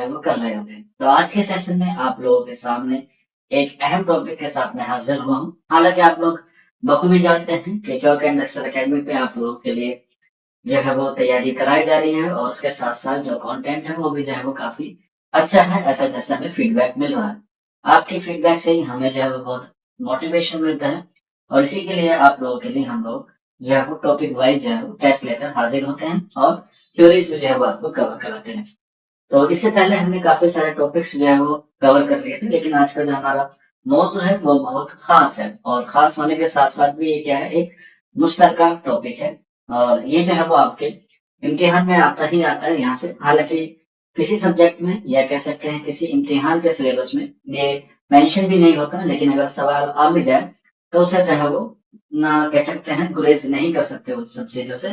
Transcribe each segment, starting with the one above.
ہے وہ کر رہے ہوتے ہیں۔ تو آج کے سیشن میں آپ لوگوں کے سامنے ایک اہم ٹاپک کے ساتھ میں حاضر ہوا ہوں۔ حالانکہ آپ لوگ بخوبی جانتے ہیں کہ چوک انڈسٹریل اکیڈمی پہ آپ لوگوں کے لیے جو ہے وہ تیاری کرائی جا رہی ہے، اور اس کے ساتھ ساتھ جو کانٹینٹ ہے وہ بھی جو ہے وہ کافی اچھا ہے، ایسا جیسا ہمیں فیڈ بیک مل رہا ہے۔ آپ کی فیڈ بیک سے ہی ہمیں جو ہے وہ بہت موٹیویشن ملتا ہے، اور اسی کے لیے آپ لوگوں کے لیے ہم لوگ جو ہے وہ ٹاپک وائز جو ہے وہ ٹیسٹ لے کر حاضر ہوتے ہیں، اور تھیوریز بھی جو ہے وہ آپ کو کور کراتے ہیں۔ تو اس سے پہلے ہم نے کافی سارے ٹاپکس جو ہے وہ کور کر لیے تھے، لیکن آج کا جو ہمارا موضوع ہے وہ بہت خاص ہے، اور خاص ہونے کے ساتھ ساتھ بھی یہ کیا ہے، ایک مشترکہ ٹاپک ہے، اور یہ جو ہے وہ آپ کے امتحان میں آتا ہی آتا ہے یہاں سے۔ حالانکہ کسی سبجیکٹ میں یا کہہ سکتے ہیں کسی امتحان کے سلیبس میں یہ مینشن بھی نہیں ہوتا، لیکن اگر سوال آ بھی جائے تو اسے جو ہے وہ نہ کہہ سکتے ہیں گریز نہیں کر سکتے وہ سب چیزوں سے،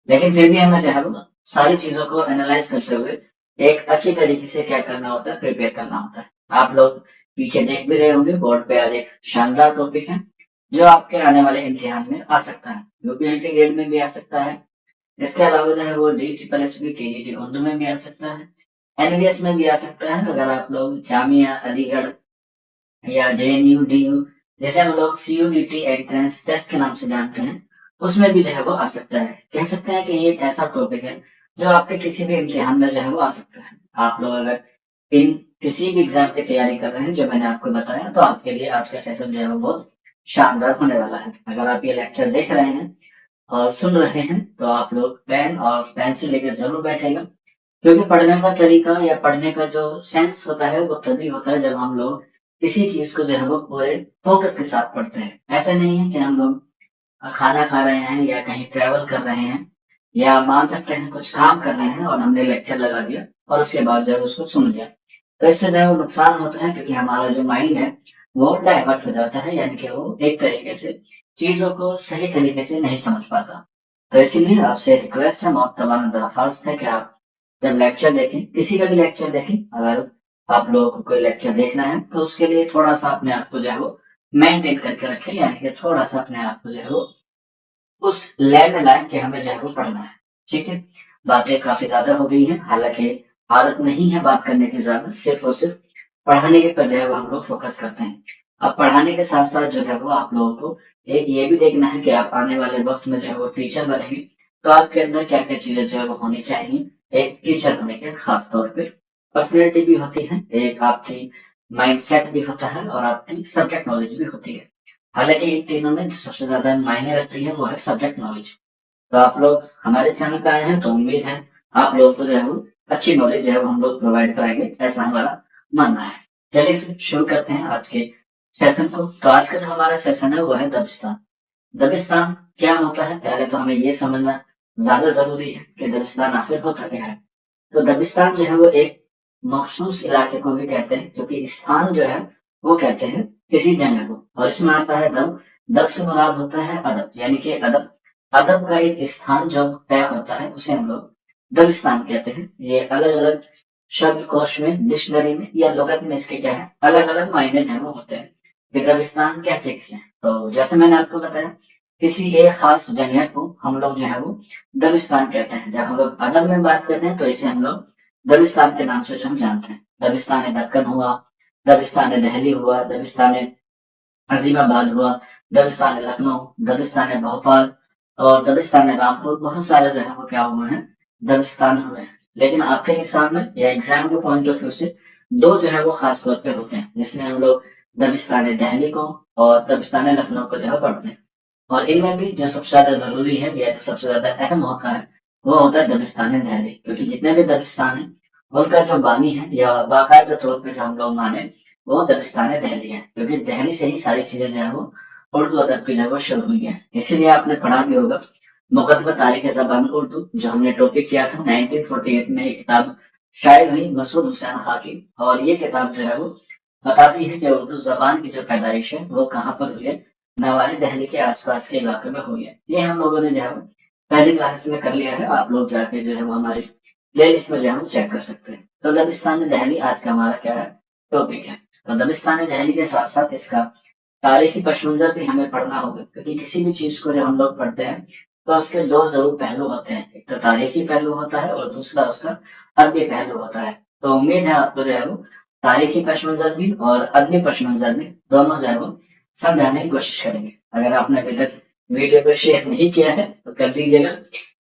لیکن پھر بھی ہمیں جو ہے وہ ساری چیزوں کو اینالائز کرتے ہوئے ایک اچھی طریقے سے کیا کرنا ہوتا ہے، پریپیئر کرنا ہوتا ہے۔ آپ لوگ پیچھے دیکھ بھی رہے ہوں گے بورڈ پہ آج ایک شاندار ٹاپک ہے جو آپ کے آنے والے امتحان میں آ سکتا ہے، UPLT گریڈ میں بھی آ سکتا ہے، اس کے علاوہ جو ہے وہ DSSB KGT اردو میں بھی آ سکتا ہے، NVS میں بھی آ سکتا ہے، اگر آپ لوگ جامعہ علی گڑھ یا JNU DU جیسے ہم لوگ CUET انٹرنس ٹیسٹ کے نام سے جانتے ہیں، اس میں بھی جو ہے وہ آ سکتا ہے۔ کہہ سکتے ہیں کہ یہ ایک ایسا ٹاپک ہے جو آپ کے کسی بھی امتحان میں جو ہے وہ آ سکتا ہے۔ آپ لوگ اگر ان کسی بھی ایگزام کی تیاری کر رہے ہیں جو میں نے آپ کو بتایا، تو آپ کے لیے آج کا سیشن جو ہے وہ بہت شاندار ہونے والا ہے۔ اگر آپ یہ لیکچر دیکھ رہے ہیں اور سن رہے ہیں تو آپ لوگ پین اور پینسل لے کے ضرور بیٹھے گا، کیونکہ پڑھنے کا طریقہ یا پڑھنے کا جو سینس ہوتا ہے وہ تبھی ہوتا ہے جب ہم لوگ کسی چیز کو جو ہے وہ پورے فوکس کے ساتھ پڑھتے ہیں۔ ایسا نہیں ہے کہ ہم لوگ کھانا کھا رہے ہیں یا کہیں ٹریول کر رہے ہیں یا مان سکتے ہیں کچھ کام کر رہے ہیں اور ہم نے لیکچر لگا دیا اور اس کے بعد جو ہے اس کو سن لیا، تو اس سے جو ہے وہ نقصان ہوتا ہے، کیونکہ ہمارا جو مائنڈ ہے وہ ڈائیورٹ ہو جاتا ہے، یعنی کہ وہ ایک طریقے سے چیزوں کو صحیح طریقے سے نہیں سمجھ پاتا۔ تو اسی لیے آپ سے ریکویسٹ ہے، محترمانہ درخواست ہے کہ آپ جب لیکچر دیکھیں، کسی کا بھی لیکچر دیکھیں، اگر آپ لوگوں کو کوئی لیکچر دیکھنا ہے تو اس کے لیے تھوڑا سا اپنے آپ کو جو ہے وہ مینٹین کر کے رکھیں، یعنی کہ تھوڑا سا اپنے آپ کو جو ہے وہ اس لیول میں لائیں کہ ہمیں جو ہے وہ پڑھنا ہے۔ ٹھیک ہے، باتیں کافی زیادہ ہو گئی ہیں، حالانکہ عادت نہیں ہے بات کرنے کی زیادہ، صرف اور صرف پڑھانے کے پر جو ہے وہ ہم لوگ فوکس کرتے ہیں۔ اب پڑھانے کے ساتھ ساتھ جو ہے وہ آپ لوگوں کو ایک یہ بھی دیکھنا ہے کہ آپ آنے والے وقت میں جو ہے وہ ٹیچر بنیں گے، تو آپ کے اندر کیا کیا چیزیں جو ہے وہ ہونی چاہیے ایک ٹیچر ہونے کے۔ خاص طور پہ پرسنالٹی بھی ہوتی ہے، ایک آپ کی مائنڈ سیٹ بھی ہوتا ہے، اور آپ کی سبجیکٹ نالج بھی ہوتی ہے۔ حالانکہ ان تینوں میں جو سب سے زیادہ معنی رکھتی ہے وہ ہے سبجیکٹ نالج۔ تو آپ لوگ ہمارے چینل پہ آئے ہیں تو امید ہے آپ لوگوں کو جو ہے وہ اچھی نالج جو ہے وہ ہم لوگ پرووائڈ کرائیں گے، ایسا ہمارا ماننا ہے۔ چلیے پھر شروع کرتے ہیں آج کے سیشن کو۔ تو آج کا جو ہمارا سیشن ہے وہ ہے دبستان۔ دبستان کیا ہوتا ہے، پہلے تو ہمیں یہ سمجھنا زیادہ ضروری ہے کہ دبستان آخر ہوتا کیا ہے۔ تو دبستان جو ہے وہ ایک مخصوص علاقے کو بھی کہتے ہیں، کیونکہ استان جو ہے وہ کہتے ہیں کسی جگہ کو، اور اس میں آتا ہے دب۔ دب سے مراد ہوتا ہے ادب، یعنی کہ ادب کا ایک استھان جو طے ہوتا ہے اسے ہم لوگ دبستان کہتے ہیں۔ یہ الگ الگ شبد کوش میں، ڈکشنری میں یا لغت میں اس کے کیا ہے الگ الگ معنی جو ہے وہ ہوتے ہیں کہ دبستان کہتے کسے۔ تو جیسے میں نے آپ کو بتایا، کسی ایک خاص جگہ کو ہم لوگ جو ہے وہ دبستان کہتے ہیں۔ جب ہم لوگ ادب میں بات کرتے ہیں تو اسے ہم لوگ دبستان کے نام سے جو ہم جانتے ہیں۔ دبستان دکن ہوا، دبستان دہلی ہوا، دبستان عظیم آباد ہوا، دبستان لکھنؤ، دبستان بھوپال اور دبستان رامپور، بہت سارے جو ہے وہ کیا ہوئے ہیں دبستان ہوئے ہیں۔ لیکن آپ کے حساب میں یا ایگزام کے پوائنٹ آف ویو سے دو جو ہے وہ خاص طور پہ ہوتے ہیں، جس میں ہم لوگ دبستان دہلی کو اور دبستان لکھنؤ کو جو ہے پڑھتے ہیں، اور ان میں بھی جو سب سے زیادہ ضروری ہے یا جو سب سے زیادہ اہم ہوتا ہے وہ ہوتا ہے دبستان دہلی، کیونکہ جتنے بھی دبستان ہیں ان کا جو بانی ہے یا باقاعدہ طور پہ جو ہم لوگ مانے وہ دبستان دہلی ہے، کیونکہ دہلی سے ہی ساری چیزیں جو ہے وہ اردو ادب کی جو ہے وہ شروع ہوئی ہیں۔ اسی لیے آپ نے پڑھا بھی ہوگا مقدمہ تاریخ زبان اردو، جو ہم نے ٹاپک کیا تھا 1948 میں، ایک کتاب شائع ہوئی مسعود حسین خان کی، اور یہ کتاب جو ہے وہ بتاتی ہے کہ اردو زبان کی جو پیدائش ہے وہ کہاں پر ہوئی ہے، نواحی دہلی کے آس پاس کے علاقے میں ہوئی ہے۔ یہ ہم لوگوں نے جو ہے پہلی کلاسز میں کر لیا ہے، آپ لوگ جا کے جو ہے وہ ہماری پلے لسٹ میں جو ہے وہ چیک کر سکتے ہیں۔ تو دبستان دہلی آج کا ہمارا کیا ہے ٹاپک ہے۔ تو دبستان دہلی کے ساتھ ساتھ اس کا تاریخی پس منظر بھی ہمیں پڑھنا ہوگا، کیونکہ کسی بھی چیز کو جب ہم لوگ پڑھتے ہیں تو اس کے دو ضرور پہلو ہوتے ہیں، ایک تو تاریخی پہلو ہوتا ہے اور دوسرا اس کا عربی پہلو ہوتا ہے۔ تو امید ہے آپ کو جو ہے وہ تاریخی پس منظر بھی اور ادبی پس منظر بھی دونوں جو ہے وہ سمجھانے کی کوشش کریں گے. اگر آپ نے ابھی تک ویڈیو کو شیئر نہیں کیا ہے تو کر دیجیے گا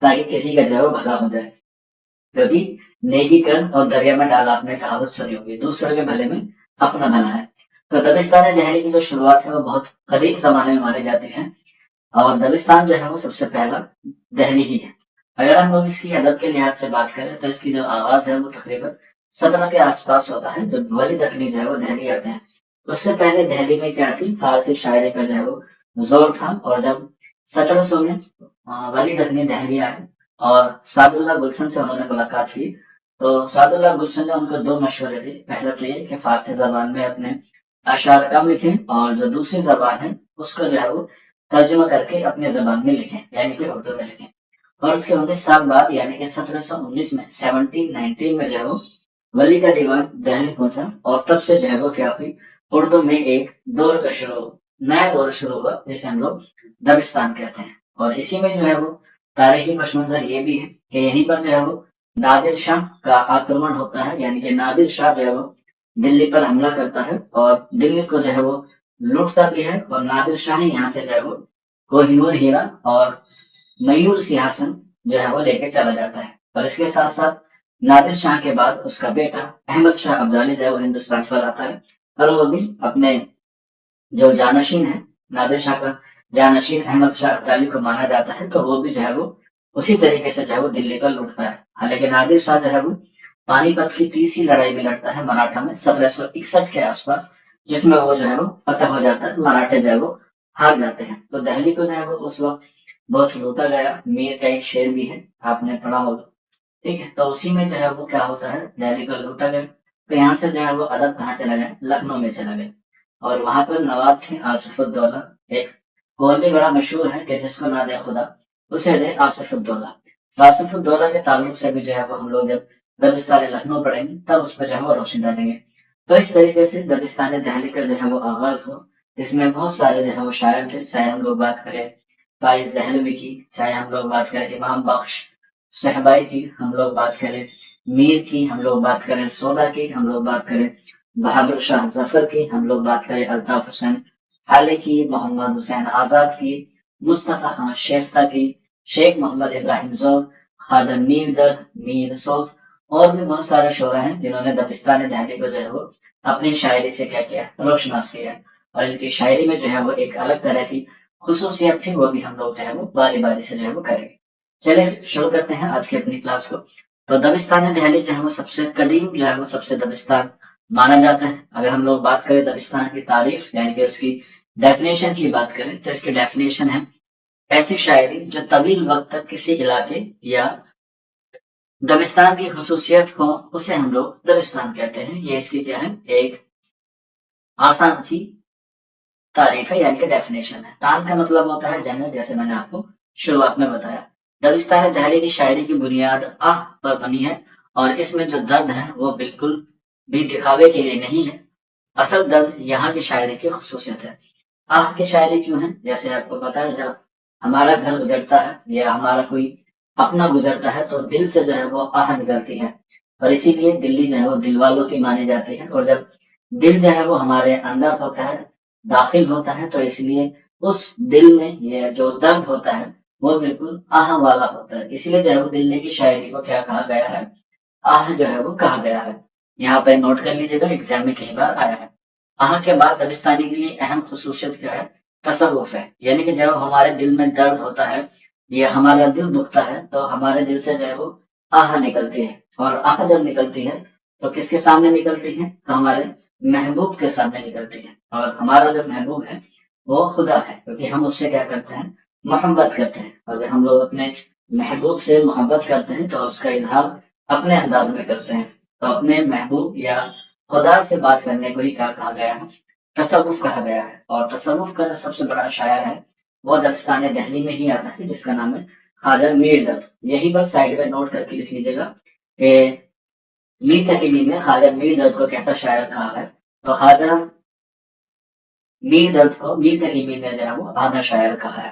تاکہ کسی کا جو ہے وہ بھلا ہو جائے. کبھی نیکی کر اور دریا میں ڈال، آپ نے کہاوت سنی ہوگی، دوسرے کے بھلے میں اپنا بھلا ہے. تو دبستان دہلی کی جو شروعات ہے وہ بہت قدیم زمانے میں مانی جاتی ہے اور دبستان جو ہے وہ سب سے پہلا دہلی ہی ہے. اگر ہم لوگ اس کی ادب کے لحاظ سے بات کریں تو اس کی جو آغاز ہے وہ تقریباً 17 کے آس پاس ہوتا ہے جب ولی دکنی جو ہے وہ دہلی آتے ہیں. اس سے پہلے دہلی میں کیا تھی، فارسی شاعری کا جو ہے وہ زور تھا. اور جب 1700 میں ولی دکنی دہلی آئے اور سعد اللہ گلشن سے انہوں نے ملاقات کی تو سعد اللہ گلشن نے ان کو 2 مشورے دی. پہلا تو یہ کہ فارسی زبان میں اپنے اشعار کم لکھیں اور جو دوسری زبان ہے اس کو جو ہے وہ ترجمہ کر کے اپنے زبان میں لکھیں، یعنی کہ اردو میں لکھیں. اور اس کے 19 سال بعد یعنی کہ 1719 میں 1719 میں جو ہے وہ ولی کا دیوان دہلی پہنچا اور تب سے جو ہے وہ کیا ہوئی، اردو میں ایک دور کا نیا دور شروع ہوا جسے ہم لوگ دبستان کہتے ہیں. اور اسی میں جو ہے وہ تاریخی پس منظر یہ بھی ہے کہ یہیں پر جو ہے وہ نادر شاہ کا آکرمن ہوتا ہے، یعنی کہ نادر شاہ جو ہے وہ دلی پر حملہ کرتا ہے اور دلی کو جو ہے وہ لوٹتا بھی ہے. اور نادر شاہ یہاں سے جو ہے وہ کوہ نور ہیرا اور میور سیاحسن جو ہے وہ لے کے چلا جاتا ہے. اور اس کے ساتھ ساتھ نادر شاہ کے بعد اس کا بیٹا احمد شاہ ابدالی جو ہے وہ ہندوستان پر آتا ہے اور وہ بھی اپنے جو جانشین ہے، نادر شاہ کا جانشین احمد شاہ ابدالی کو مانا جاتا ہے، تو وہ بھی جو ہے وہ اسی طریقے سے جو ہے وہ دلی کو لوٹتا ہے. حالانکہ نادر شاہ جو ہے وہ پانی پت کی تیسری لڑائی بھی لڑتا ہے مراٹھا میں 1761 کے آس پاس، جس میں وہ جو ہے وہ فتح ہو جاتا ہے، مراٹھے جو ہے وہ ہار جاتے ہیں. تو دہلی کو جو ہے وہ اس وقت بہت لوٹا گیا. میر کا ایک شعر بھی ہے، آپ نے پڑھا ہوگا، ٹھیک ہے. تو اسی میں جو ہے وہ کیا ہوتا ہے، دہلی کو لوٹا گیا. تو یہاں سے جو ہے وہ ادب کہاں چلا گیا، لکھنؤ میں چلا گیا. اور وہاں پر نواب تھے آصف الدولہ، ایک اور بھی بڑا مشہور ہے کہ جس کو نہ دے خدا اسے دے آصف الدولہ. آصف الدولہ کے تعلق سے بھی جو ہے وہ ہم لوگ جب دبستان لکھنؤ پڑھیں گے تب اس پہ جو ہے وہ روشن ڈالیں گے. تو اس طریقے سے دبستان دہلی کا جو ہے وہ آغاز ہو، جس میں بہت سارے جو ہے وہ شاعر تھے. چاہے ہم لوگ بات کریں فائز دہلوی کی، چاہے ہم لوگ بات کریں امام بخش صحبائی کی، ہم لوگ بات کریں میر کی، ہم لوگ بات کریں سودا کی، ہم لوگ بات کریں بہادر شاہ ظفر کی، ہم لوگ بات کریں الطاف حسین حالے کی، محمد حسین آزاد کی، مصطفیٰ خان شیفتہ کی، شیخ محمد ابراہیم ذوق، خواجہ میر درد، میر سوز، اور بھی بہت سارے شعرا ہیں جنہوں نے دبستان دہلی کو جو ہے وہ اپنی شاعری سے کیا کیا، روشناس کیا. اور ان کی شاعری میں جو ہے وہ ایک الگ طرح کی خصوصیت تھی، وہ بھی ہم لوگ جو ہے وہ باری باری سے جو ہے وہ کریں گے. چلے شروع کرتے ہیں آج کی اپنی کلاس کو. تو دبستان دہلی جو ہے وہ سب سے قدیم جو ہے وہ سب سے دبستان مانا جاتا ہے. اگر ہم لوگ بات کریں دبستان کی تعریف یعنی کہ اس کی ڈیفینیشن کی بات کریں تو اس کی ڈیفینیشن ہے ایسی شاعری جو طویل وقت تک کسی علاقے یا دبستان کی خصوصیت ہو اسے ہم لوگ دبستان کہتے ہیں. یہ اس کی کیا ہے، ایک آسان سی تعریف ہے یعنی کہ ڈیفینیشن ہے. تان کا مطلب ہوتا ہے جنت، جیسے میں نے آپ کو شروعات میں بتایا. دبستان دہلی کی شاعری کی بنیاد آہ پر بنی ہے اور اس میں جو درد ہے وہ بالکل بھی دکھاوے کے لیے نہیں ہے. اصل درد یہاں کی شاعری کی خصوصیت ہے. آہ کی شاعری کیوں ہے، جیسے آپ کو پتا ہے جب ہمارا گھر گزرتا ہے یا ہمارا کوئی اپنا گزرتا ہے تو دل سے جو ہے وہ آہ نکلتی ہے. اور اسی لیے دلی جو ہے وہ دل والوں کی مانی جاتی ہے. اور جب دل جو ہے وہ ہمارے اندر ہوتا ہے، داخل ہوتا ہے، تو اس لیے اس دل میں یہ جو درد ہوتا ہے وہ بالکل آہ والا ہوتا ہے. اسی لیے جو ہے وہ دلی کی شاعری کو کیا کہا گیا ہے، آہ جو ہے وہ کہا گیا ہے. یہاں پہ نوٹ کر لیجیے گا، ایگزام میں کئی بار آیا ہے. آہ کے بعد دبستانی کے لیے اہم خصوصیت کیا ہے، تصوف ہے. یعنی کہ جب ہمارے دل میں درد ہوتا ہے یا ہمارا دل دکھتا ہے تو ہمارے دل سے جو ہے وہ آہ نکلتی ہے. اور آہ جب نکلتی ہے تو کس کے سامنے نکلتی ہے، تو ہمارے محبوب کے سامنے نکلتی ہے. اور ہمارا جو محبوب ہے وہ خدا ہے، کیونکہ ہم اس سے کیا کرتے ہیں، محبت کرتے ہیں. اور جب ہم لوگ اپنے محبوب سے محبت کرتے ہیں تو اس کا اظہار اپنے انداز میں کرتے ہیں. تو اپنے محبوب یا خدا سے بات کرنے کو ہی کیا کہا گیا ہے، تصوف کہا گیا ہے. اور تصوف کا جو سب سے بڑا شاعر ہے وہ دبستان دہلی میں ہی آتا ہے، جس کا نام ہے خواجہ میر درد. یہی پر سائڈ میں نوٹ کر کے لکھ لیجیے گا کہ میر تقی میر نے خواجہ میر درد کو کیسا شاعر کہا ہے. تو خواجہ میر درد کو میر تقی میر نے جو ہے وہ آدھا شاعر کہا ہے.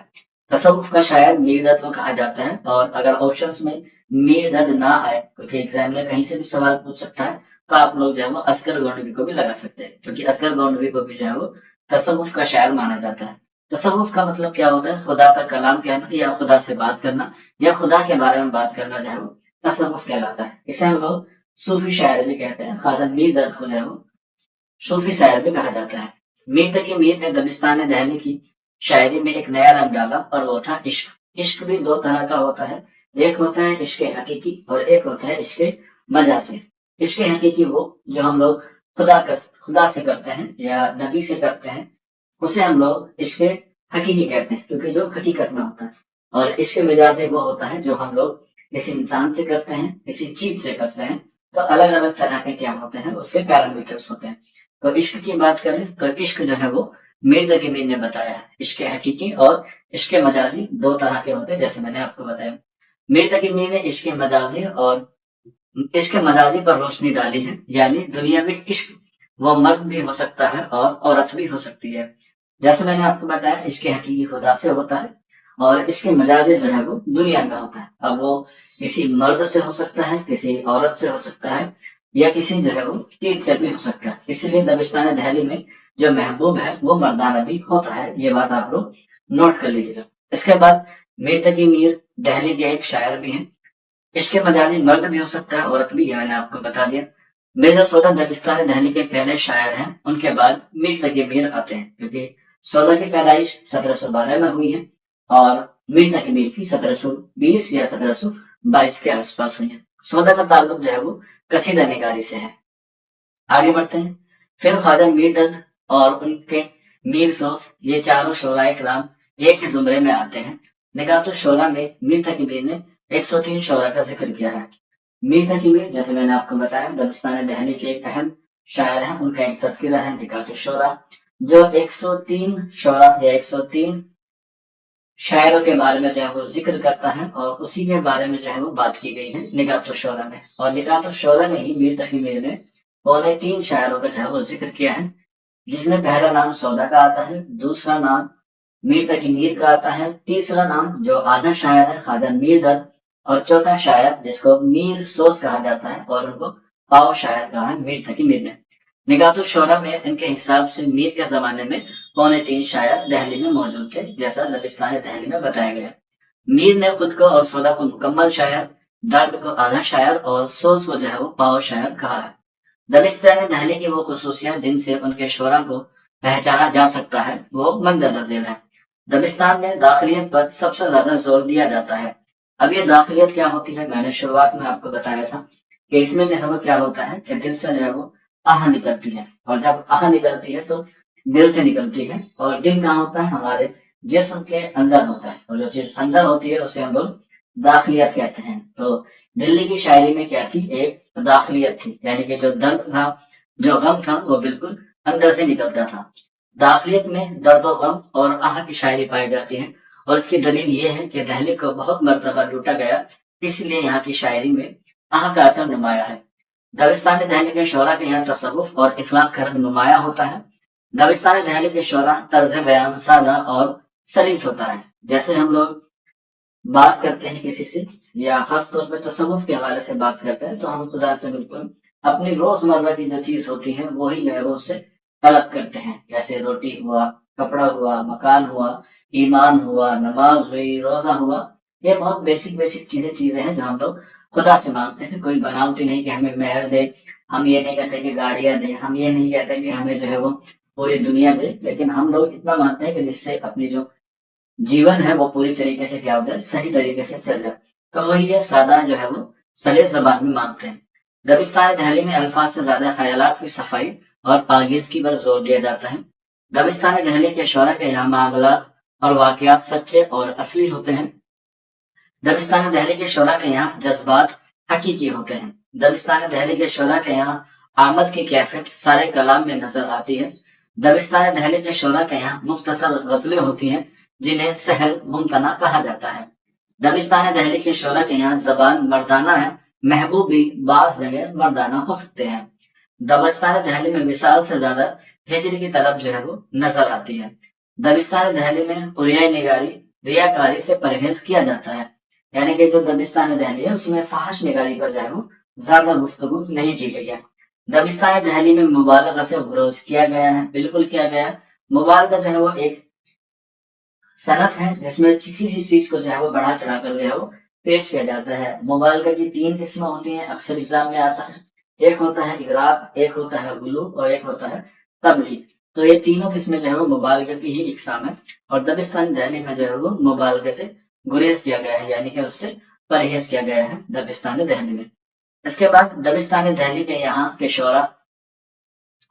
تصوف کا شاعر میر درد کو کہا جاتا ہے. اور اگر آپشنس میں میر درد نہ آئے، کیونکہ ایگزام میں کہیں سے بھی سوال پوچھ سکتا ہے، تو آپ لوگ جو ہے وہ اصغر گونڈوی کو بھی لگا سکتے ہیں، کیونکہ اصغر گونڈوی کو بھی جو ہے وہ تصوف کا شاعر مانا جاتا ہے۔ تصوف کا مطلب کیا ہوتا ہے؟ خدا کا کلام کہنا یا خدا سے بات کرنا یا خدا کے بارے میں بات کرنا جو ہے وہ تصوف کہلاتا ہے۔ اسے ہم لوگ صوفی شاعر بھی کہتے ہیں۔ خواجہ میر درد کو جو ہے وہ صوفی شاعر بھی کہا جاتا ہے۔ میر تقی میر نے دبستان دہلی کی شاعری میں ایک نیا رنگ ڈالا اور وہ تھا عشق۔ عشق بھی دو طرح کا ہوتا ہے، ایک ہوتا ہے عشق حقیقی اور ایک ہوتا ہے عشق مجازی۔ عشق حقیقی وہ جو ہم لوگ خدا سے کرتے ہیں یا نبی سے کرتے ہیں، اسے ہم لوگ عشق حقیقی کہتے ہیں، کیونکہ جو حقیقت میں ہوتا ہے۔ اور عشق مجازی وہ ہوتا ہے جو ہم لوگ کسی انسان سے کرتے ہیں، کسی چیز سے کرتے ہیں، تو الگ الگ طرح کے کیا ہوتے ہیں، اس کے پیرامیٹرز ہوتے ہیں۔ تو عشق کی بات کریں تو عشق جو ہے وہ میر تقی میر نے بتایا ہے، عشق حقیقی اور عشق مجازی دو طرح کے ہوتے ہیں، جیسے میں نے آپ کو بتایا۔ میر تقی میر نے عشق مجازی اور عشق مجازی پر روشنی ڈالی ہے، یعنی دنیا میں عشق وہ مرد بھی ہو سکتا ہے اور عورت بھی ہو سکتی ہے۔ جیسے میں نے آپ کو بتایا عشق حقیقی خدا سے ہوتا ہے اور عشق مجازی جو ہے وہ دنیا کا ہوتا ہے۔ اب وہ کسی مرد سے ہو سکتا ہے، کسی عورت سے ہو سکتا ہے یا کسی جو ہے وہ چیز سے بھی ہو سکتا ہے۔ اس لیے دبستان دہلی میں جو محبوب ہے وہ مردانہ بھی ہوتا ہے، یہ بات آپ لوگ نوٹ کر لیجیے گا۔ اس کے بعد میر تقی میر دہلی کے ایک شاعر بھی ہیں۔ عشق مجازی مرد بھی ہو سکتا ہے، عورت بھی، یہ میں نے آپ کو بتا دیا۔ مرزا سودا دبستان دہلی کے پہلے شاعر ہیں، ان کے بعد میر تقی میر آتے ہیں، کیونکہ سودا کی پیدائش 1712 میں ہوئی ہے اور میر تقی میر کی 1720 یا 1722 کے آس پاس ہوئی ہے۔ سودا کا تعلق جو ہے وہ قصیدہ نگاری سے ہے۔ آگے بڑھتے ہیں۔ پھر خواجہ میر درد اور ان کے میر سوس، یہ چاروں شعراء کرام ایک ہی زمرے میں آتے ہیں۔ نگات الشعراء میں میر تقی میر نے 103 شعراء کا ذکر کیا ہے۔ میر تقی میر جیسے میں نے آپ کو بتایا دبستان دہلی کے ایک اہم شاعر ہیں، ان کا ایک تذکرہ ہے نگات الشعراء، جو 103 شعراء یا 103 شاعروں کے بارے میں جو ہے وہ ذکر کرتا ہے اور اسی کے بارے میں جو ہے وہ بات کی گئی ہے نگات الشعراء میں۔ اور نگات الشعراء میں ہی میر تقی میر نے 3 شاعروں کا جو ہے وہ ذکر کیا ہے، جس میں پہلا نام سودا کا آتا ہے، دوسرا نام میر تقی میر کا آتا ہے، تیسرا نام جو آدھا شاعر ہے خواجہ میر درد، اور چوتھا شاعر جس کو میر سوس کہا جاتا ہے اور ان کو پاؤ شاعر کہا ہے میر تقی میر نے۔ نگات الشعراء میں ان کے حساب سے میر کے زمانے میں 3 شاعر دہلی میں موجود تھے، جیسا دبستان دہلی میں بتایا گیا۔ میر نے خود کو اور سودا کو مکمل شاعر، درد کو آدھا شاعر اور سوس کو جو ہے وہ پاؤ شاعر کہا ہے۔ دبستان دہلی کی وہ خصوصیات جن سے ان کے شعراء کو پہچانا جا سکتا ہے وہ مندرجہ ذیل ہے۔ دبستان میں داخلیت پر سب سے زیادہ زور دیا جاتا ہے۔ اب یہ داخلیت کیا ہوتی ہے؟ میں نے شروعات میں آپ کو بتایا تھا کہ اس میں جو ہے وہ کیا ہوتا ہے کہ دل سے جو ہے وہ آہ نکلتی ہے، اور جب آہ نکلتی ہے تو دل سے نکلتی ہے، اور دل کہاں ہوتا ہے؟ ہمارے جسم کے اندر ہوتا ہے، اور جو چیز اندر ہوتی ہے اسے ہم لوگ داخلیت کہتے ہیں۔ تو دلی کی شاعری میں کیا تھی؟ ایک داخلیت تھی، یعنی کہ جو درد تھا، جو غم تھا، وہ بالکل اندر سے نکلتا تھا۔ داخلیت میں درد و غم اور آہ کی شاعری پائی جاتی ہے، اور اس کی دلیل یہ ہے کہ دہلی کو بہت مرتبہ لوٹا گیا، اس لیے یہاں کی شاعری میں آہ کا اثر نمایاں ہے۔ دبستان دہلی کے شعراء کے یہاں تصوف اور اخلاق کا رنگ نمایاں ہوتا ہے۔ دبستان دہلی کے شعراء طرز بیان سادہ اور سلیس ہوتا ہے۔ جیسے ہم لوگ بات کرتے ہیں کسی سے یا خاص طور پہ تصوف کے حوالے سے بات کرتے ہیں، تو ہم خدا سے بالکل اپنی روزمرہ کی جو چیز ہوتی ہے وہی جو ہے وہ اس سے طلب کرتے ہیں، جیسے روٹی ہوا، کپڑا ہوا، مکان ہوا، ایمان ہوا، نماز ہوئی، روزہ ہوا۔ یہ بہت بیسک چیزیں ہیں جو ہم لوگ خدا سے مانگتے ہیں۔ کوئی بناوٹی نہیں کہ ہمیں مہر دے، ہم یہ نہیں کہتے کہ گاڑیاں دے، ہم یہ نہیں کہتے کہ ہمیں جو ہے وہ پوری دنیا دے، لیکن ہم لوگ اتنا مانتے ہیں کہ جس سے اپنی جو جیون ہے وہ پوری طریقے سے کیا ہو جائے، صحیح طریقے سے چل جائے۔ تو وہی ہے سادہ جو ہے وہ سلیس زبان میں مانگتے ہیں۔ دبستان دہلی میں الفاظ سے زیادہ خیالات کی صفائی اور پاکیزگی پر زور دیا جاتا ہے۔ دبستان دہلی کے شعراء کے یہاں معاملات اور واقعات سچے اور اصلی ہوتے ہیں۔ دبستان دہلی کے شعراء کے یہاں جذبات حقیقی ہوتے ہیں۔ دبستان دہلی کے شعراء کے یہاں آمد کی کیفیت سارے کلام میں نظر آتی ہے۔ دبستان دہلی کے شعراء کے یہاں مختصر غزلیں ہوتی ہیں جنہیں سہل ممتنع کہا جاتا ہے۔ دبستان دہلی کے شعراء کے یہاں زبان مردانہ ہے، محبوب بھی بعض جگہ مردانہ ہو سکتے ہیں۔ دبستان دہلی میں مثال سے زیادہ ہجر کی طلب جو ہے وہ نظر آتی ہے۔ دبستان دہلی میں عریائی نگاری، ریاکاری سے پرہیز کیا جاتا ہے، یعنی کہ جو دبستان دہلی ہے اس میں فحش نگاری پر جو ہے وہ زیادہ گفتگو نہیں کی گئی ہے۔ دبستان دہلی میں مبالغہ سے بروز کیا گیا ہے، بالکل کیا گیا ہے۔ مبالغہ جو ہے وہ ایک صنعت ہے جس میں کسی چیز کو جو ہے وہ بڑھا چڑھا کر جو ہے وہ پیش کیا جاتا ہے۔ مبالغہ کی 3 قسمیں ہوتی ہیں، اکثر ایگزام میں آتا ہے۔ ایک ہوتا ہے اغراق، ایک ہوتا ہے غلو اور ایک ہوتا ہے تبلیغ۔ تو یہ تینوں قسمیں جو ہے وہ مبالغہ کی ہی اقسام ہے، اور دبستان دہلی میں جو ہے وہ مبالغہ سے گریز کیا گیا ہے، یعنی کہ اس سے پرہیز کیا گیا ہے دبستان دہلی میں۔ اس کے بعد دبستان دہلی کے یہاں کے شعراء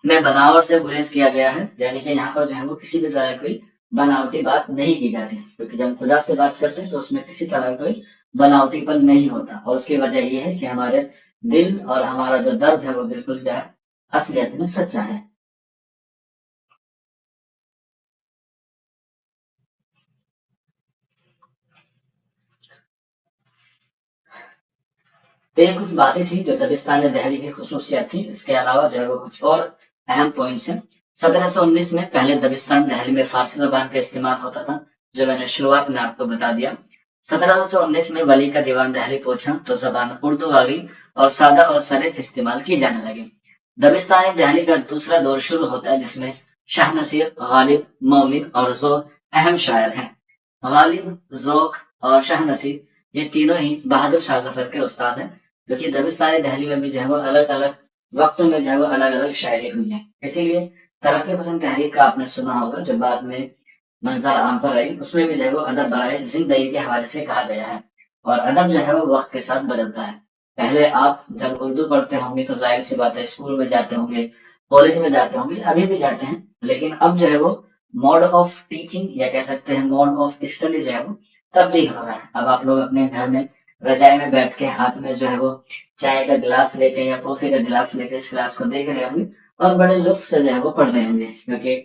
میں بناوٹ سے گریز کیا گیا ہے، یعنی کہ یہاں پر جو ہے وہ کسی بھی طرح کوئی بناوٹی بات نہیں کی جاتی، کیونکہ جب خدا سے بات کرتے ہیں تو اس میں کسی طرح کوئی بناوٹی پن نہیں ہوتا، اور اس کی وجہ یہ ہے کہ ہمارے دل اور ہمارا جو درد ہے وہ بالکل کیا ہے، اصلیت میں سچا ہے۔ تو یہ کچھ باتیں تھیں جو دبستان دہلی کی خصوصیت تھی، اس کے علاوہ جو ہے وہ کچھ اور اہم پوائنٹس ہیں۔ 1719 میں پہلے دبستان دہلی میں فارسی زبان کا استعمال ہوتا تھا، جو میں نے شروعات میں آپ کو بتا دیا۔ 1719 میں ولی کا دیوان دہلی پہنچا تو زبان اردو آ گئی اور سادہ اور سلیس استعمال کی جانے لگی۔ دبستان دہلی کا دوسرا دور شروع ہوتا ہے جس میں شاہ نصیر، غالب، مومن اور ذوق اہم شاعر ہیں۔ غالب، ذوق اور شاہ نصیر یہ تینوں ہی بہادر شاہ ظفر کے استاد ہیں، کیونکہ دبستان دہلی میں بھی جو ہے وہ الگ الگ وقتوں میں جو ہے وہ الگ الگ شاعری ہوئی ہیں۔ اسی لیے ترقی پسند تحریک کا آپ نے سنا ہوگا جو بعد میں منظر عام پر آئی، اس میں بھی جو ہے وہ ادب برائے زندگی کے حوالے سے کہا گیا ہے، اور ادب جو ہے وہ وقت کے ساتھ بدلتا ہے۔ پہلے آپ جب اردو پڑھتے ہوں گے تو ظاہر سی بات ہے اسکول میں جاتے ہوں گے، کالج میں جاتے ہوں گے، ابھی بھی جاتے ہیں، لیکن اب جو ہے وہ موڈ آف ٹیچنگ یا کہہ سکتے ہیں موڈ آف اسٹڈی جو ہے وہ تبدیل ہو رہا ہے۔ اب آپ لوگ اپنے گھر میں رجائی میں بیٹھ کے ہاتھ میں جو ہے وہ چائے کا گلاس لے کے یا کافی کا گلاس لے کے اس کلاس کو دیکھ رہے ہوں گے اور بڑے لطف سے جو ہے وہ پڑھ رہے ہوں گے، کیونکہ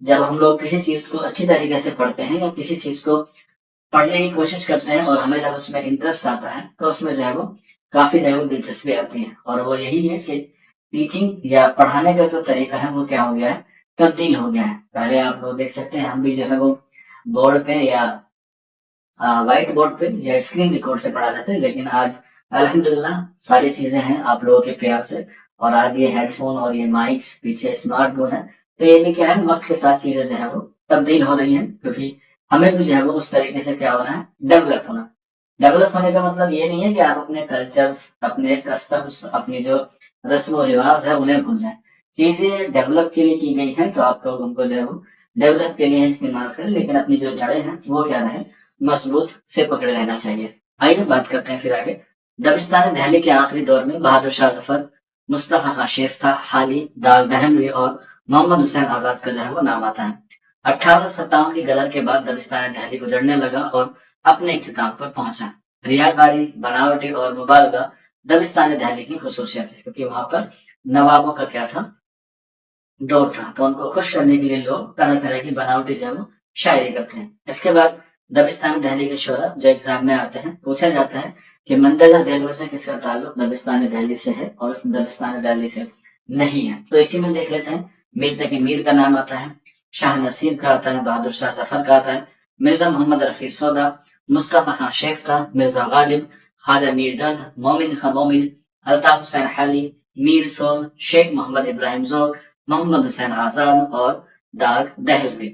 جب ہم لوگ کسی چیز کو اچھی طریقے سے پڑھتے ہیں یا کسی چیز کو پڑھنے کی کوشش کرتے ہیں اور ہمیں جب اس میں انٹرسٹ آتا ہے تو اس میں جو ہے وہ کافی جو ہے وہ دلچسپی آتی ہے، اور وہ یہی ہے کہ ٹیچنگ یا پڑھانے کا جو طریقہ ہے وہ کیا ہو گیا ہے، تبدیل ہو گیا ہے۔ پہلے آپ لوگ دیکھ سکتے ہیں ہم بھی جو ہے وہ بورڈ پہ یا وائٹ بورڈ پہ یا اسکرین ریکارڈ سے پڑھا جاتا ہے، لیکن آج الحمدللہ ساری چیزیں ہیں آپ لوگوں کے پیار سے، اور آج یہ ہیڈ فون اور یہ مائکس پیچھے اسمارٹ بورڈ ہے، تو یہ بھی کیا ہے وقت کے ساتھ چیزیں جو ہے وہ تبدیل ہو رہی ہیں، کیونکہ ہمیں بھی جو ہے وہ اس طریقے سے کیا ہونا ہے، ڈیولپ ہونا۔ ڈیولپ ہونے کا مطلب یہ نہیں ہے کہ آپ اپنے کلچرز، اپنے کسٹمز، اپنی جو رسم و رواج ہے انہیں بھول جائیں۔ چیزیں ڈیولپ کے لیے کی گئی ہیں تو آپ لوگ ان کو جو ہے وہ ڈیولپ کے لیے استعمال کریں، لیکن اپنی جو جڑیں ہیں وہ کیا رہیں، مضبوط سے پکڑے رہنا چاہیے۔ آئیے بات کرتے ہیں پھر آگے۔ دبستان دہلی کے آخری دور میں بہادر شاہ ظفر، مصطفیٰ خان شیفتہ، حالی، داغ دہلوی اور محمد حسین آزاد کا جو ہے وہ نام آتا ہے۔ 1857 کی غدر کے بعد دبستان دہلی گزرنے لگا اور اپنے اختتام پر پہنچا۔ ریاکاری، بناوٹی اور مبالغہ دبستان دہلی کی خصوصیت ہے، کیونکہ وہاں پر نوابوں کا کیا تھا، دور تھا، تو ان کو خوش کرنے کے لیے لوگ طرح طرح کی بناوٹی جو ہے وہ شاعری کرتے ہیں۔ اس کے بعد دبستان دہلی کے شعراء جو ایگزام میں آتے ہیں، پوچھا جاتا ہے کہ مندرجہ ذیل میں سے کس کا تعلق دبستان دہلی سے ہے اور دبستان دہلی سے نہیں ہے، تو اسی میں دیکھ لیتے ہیں۔ میر تقی میر کا نام آتا ہے، شاہ نصیر کا آتا ہے، بہادر شاہ ظفر کا آتا ہے، مرزا محمد رفیع سودا، مصطفیٰ خان شیفتہ، مرزا غالب، خواجہ میر دد، مومن خان مومن، الطاف حسین حالی، میر سوز، شیخ محمد ابراہیم ذوق، محمد حسین آزاد اور داغ دہلوی۔